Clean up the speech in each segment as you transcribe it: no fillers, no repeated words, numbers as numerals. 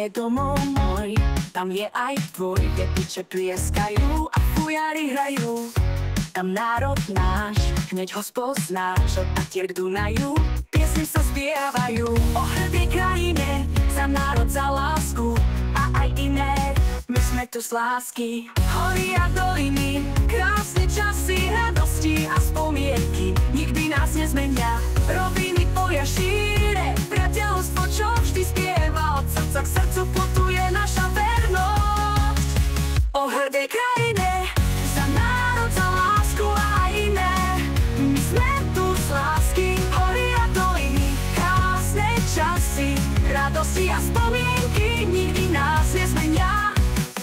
je domov môj, tam je aj tvoj, kde piče plieskajú a fujari hrajú. Tam národ náš, hneď ho spoznáš, od Tatier k Dunaju, piesne sa spievajú. O hrdej krajine, za národ, za lásku a aj iné, my sme tu z lásky. Hory a doliny, krásne časy, radosti a spomienky, nikdy nás nezmenia. Roviny, polia, šíre, priateľstvo, čo vždy spieva, od srdca k srdcu putuje naša vernosť. O hrdej krajine, za národ, za lásku a aj iné, my sme tu z lásky. Hory a doliny, krásne časy, radosti a spomienky, nikdy nás nezmenia.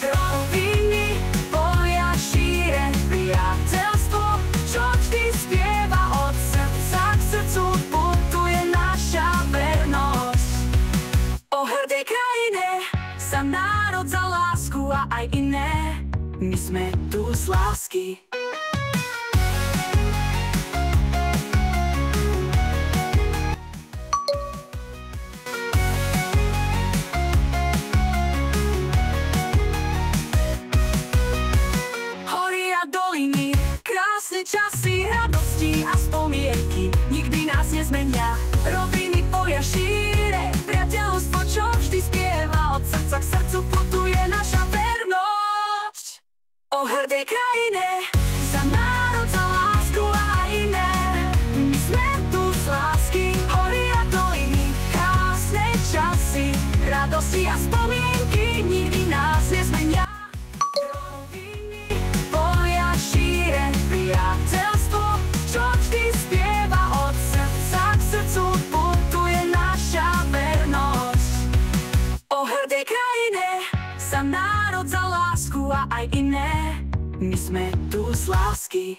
Roviny, polia, šíre, priateľstvo, čo vždy spieva, od srdca k srdcu putuje naša vernosť. O hrdej krajine, za národ, za lásku a aj iné, my sme tu z lásky. Doliny, krásne časy, radosti a spomienky, nikdy nás nezmenia. Roviny, polia, šíre, priateľstvo, čo vždy spieva, od srdca k srdcu putuje naša vernosť. O hrdej krajine, za národ, za lásku a aj iné, my sme tu z lásky. Hory a doliny, krásne časy, radosti a spomienky, nikdy nás nezmenia. Priateľstvo, čo vždy spieva, od srdca k srdcu putuje naša vernosť. O hrdej krajine, za národ, za lásku a aj iné, my sme tu z lásky.